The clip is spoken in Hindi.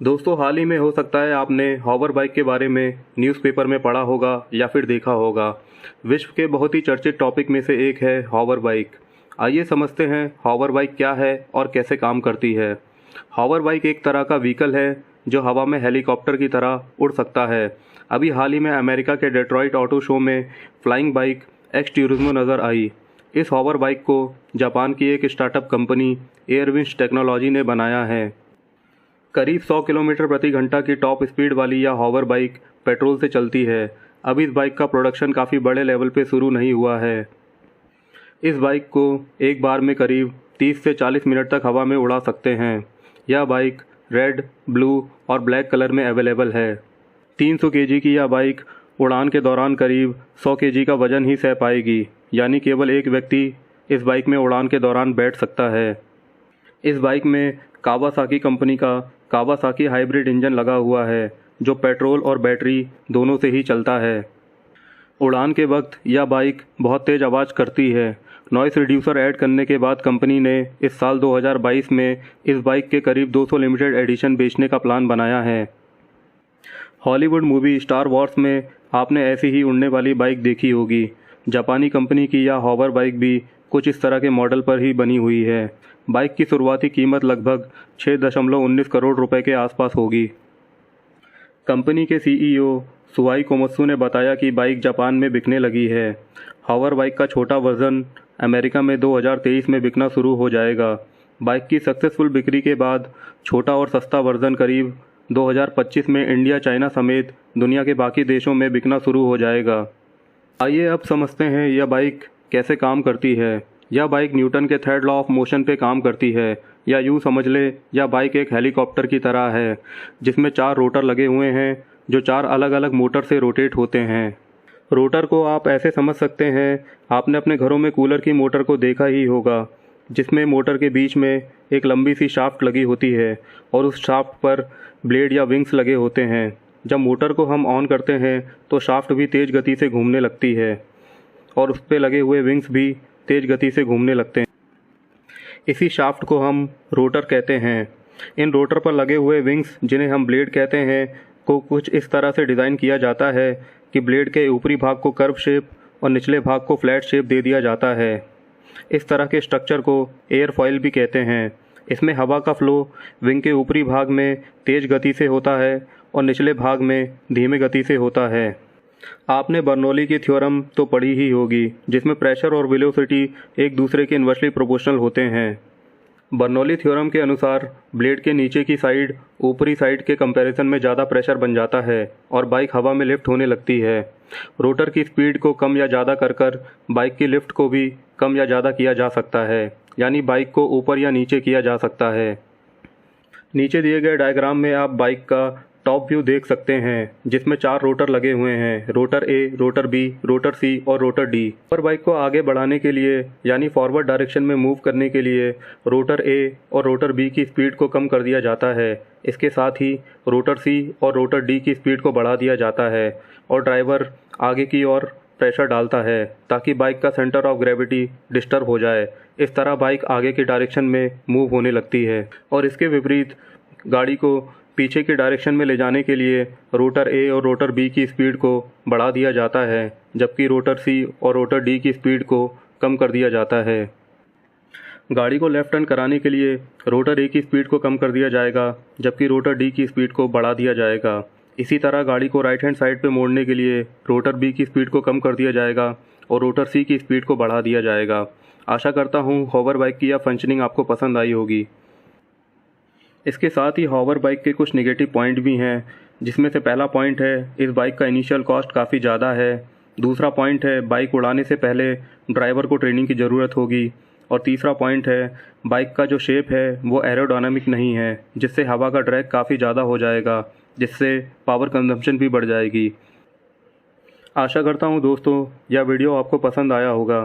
दोस्तों, हाल ही में हो सकता है आपने हॉवर बाइक के बारे में न्यूज़पेपर में पढ़ा होगा या फिर देखा होगा। विश्व के बहुत ही चर्चित टॉपिक में से एक है हॉवर बाइक। आइए समझते हैं हॉवर बाइक क्या है और कैसे काम करती है। हॉवर बाइक एक तरह का व्हीकल है जो हवा में हेलीकॉप्टर की तरह उड़ सकता है। अभी हाल ही में अमेरिका के डेट्रॉइट ऑटो शो में फ्लाइंग बाइक एक्स ट्यूरिज्मो नज़र आई। इस हॉवर बाइक को जापान की एक स्टार्टअप कंपनी एयरविंस टेक्नोलॉजी ने बनाया है। करीब 100 किलोमीटर प्रति घंटा की टॉप स्पीड वाली यह हॉवर बाइक पेट्रोल से चलती है। अब इस बाइक का प्रोडक्शन काफ़ी बड़े लेवल पे शुरू नहीं हुआ है। इस बाइक को एक बार में करीब 30 से 40 मिनट तक हवा में उड़ा सकते हैं। यह बाइक रेड, ब्लू और ब्लैक कलर में अवेलेबल है। 300 केजी की यह बाइक उड़ान के दौरान करीब 100 केजी का वजन ही सह पाएगी, यानी केवल एक व्यक्ति इस बाइक में उड़ान के दौरान बैठ सकता है। इस बाइक में कावासाकी कंपनी का कावासाकी हाइब्रिड इंजन लगा हुआ है जो पेट्रोल और बैटरी दोनों से ही चलता है। उड़ान के वक्त यह बाइक बहुत तेज़ आवाज़ करती है। नॉइस रिड्यूसर ऐड करने के बाद कंपनी ने इस साल 2022 में इस बाइक के करीब 200 लिमिटेड एडिशन बेचने का प्लान बनाया है। हॉलीवुड मूवी स्टार वॉर्स में आपने ऐसी ही उड़ने वाली बाइक देखी होगी। जापानी कंपनी की यह हॉवर बाइक भी कुछ इस तरह के मॉडल पर ही बनी हुई है। बाइक की शुरुआती कीमत लगभग 6.19 करोड़ रुपए के आसपास होगी। कंपनी के सीईओ सुआई कोमत्सु ने बताया कि बाइक जापान में बिकने लगी है। हॉवर बाइक का छोटा वर्जन अमेरिका में 2023 में बिकना शुरू हो जाएगा। बाइक की सक्सेसफुल बिक्री के बाद छोटा और सस्ता वर्जन करीब 2025 में इंडिया, चाइना समेत दुनिया के बाकी देशों में बिकना शुरू हो जाएगा। आइए अब समझते हैं यह बाइक कैसे काम करती है। यह बाइक न्यूटन के थर्ड लॉ ऑफ मोशन पे काम करती है, या यूँ समझ ले यह बाइक एक हेलीकॉप्टर की तरह है जिसमें 4 रोटर लगे हुए हैं जो 4 अलग अलग मोटर से रोटेट होते हैं। रोटर को आप ऐसे समझ सकते हैं, आपने अपने घरों में कूलर की मोटर को देखा ही होगा जिसमें मोटर के बीच में एक लंबी सी शाफ्ट लगी होती है और उस शाफ्ट पर ब्लेड या विंग्स लगे होते हैं। जब मोटर को हम ऑन करते हैं तो शाफ्ट भी तेज़ गति से घूमने लगती है और उस पर लगे हुए विंग्स भी तेज़ गति से घूमने लगते हैं। इसी शाफ्ट को हम रोटर कहते हैं। इन रोटर पर लगे हुए विंग्स, जिन्हें हम ब्लेड कहते हैं, को कुछ इस तरह से डिज़ाइन किया जाता है कि ब्लेड के ऊपरी भाग को कर्व शेप और निचले भाग को फ्लैट शेप दे दिया जाता है। इस तरह के स्ट्रक्चर को एयरफॉइल भी कहते हैं। इसमें हवा का फ्लो विंग के ऊपरी भाग में तेज़ गति से होता है और निचले भाग में धीमे गति से होता है। आपने बर्नौली की थ्योरम तो पढ़ी ही होगी जिसमें प्रेशर और वेलोसिटी एक दूसरे के इन्वर्सली प्रोपोर्शनल होते हैं। बर्नौली थ्योरम के अनुसार ब्लेड के नीचे की साइड ऊपरी साइड के कंपैरिजन में ज़्यादा प्रेशर बन जाता है और बाइक हवा में लिफ्ट होने लगती है। रोटर की स्पीड को कम या ज़्यादा कर बाइक की लिफ्ट को भी कम या ज़्यादा किया जा सकता है, यानी बाइक को ऊपर या नीचे किया जा सकता है। नीचे दिए गए डायग्राम में आप बाइक का टॉप व्यू देख सकते हैं जिसमें 4 रोटर लगे हुए हैं, रोटर ए, रोटर बी, रोटर सी और रोटर डी। और बाइक को आगे बढ़ाने के लिए यानी फॉरवर्ड डायरेक्शन में मूव करने के लिए रोटर ए और रोटर बी की स्पीड को कम कर दिया जाता है। इसके साथ ही रोटर सी और रोटर डी की स्पीड को बढ़ा दिया जाता है और ड्राइवर आगे की ओर प्रेशर डालता है ताकि बाइक का सेंटर ऑफ ग्रेविटी डिस्टर्ब हो जाए। इस तरह बाइक आगे की डायरेक्शन में मूव होने लगती है। और इसके विपरीत गाड़ी को पीछे की डायरेक्शन में ले जाने के लिए रोटर ए और रोटर बी की स्पीड को बढ़ा दिया जाता है, जबकि रोटर सी और रोटर डी की स्पीड को कम कर दिया जाता है। गाड़ी को लेफ्ट टर्न कराने के लिए रोटर ए की स्पीड को कम कर दिया जाएगा, जबकि रोटर डी की स्पीड को बढ़ा दिया जाएगा। इसी तरह गाड़ी को राइट हैंड साइड पे मोड़ने के लिए रोटर बी की स्पीड को कम कर दिया जाएगा और रोटर सी की स्पीड को बढ़ा दिया जाएगा। आशा करता हूँ हॉवर बाइक की यह फंक्शनिंग आपको पसंद आई होगी। इसके साथ ही हॉवर बाइक के कुछ नेगेटिव पॉइंट भी हैं, जिसमें से पहला पॉइंट है इस बाइक का इनिशियल कॉस्ट काफ़ी ज़्यादा है। दूसरा पॉइंट है बाइक उड़ाने से पहले ड्राइवर को ट्रेनिंग की ज़रूरत होगी। और तीसरा पॉइंट है बाइक का जो शेप है वो एरोडायनामिक नहीं है, जिससे हवा का ड्रैग काफ़ी ज़्यादा हो जाएगा, जिससे पावर कंजम्पशन भी बढ़ जाएगी। आशा करता हूँ दोस्तों यह वीडियो आपको पसंद आया होगा।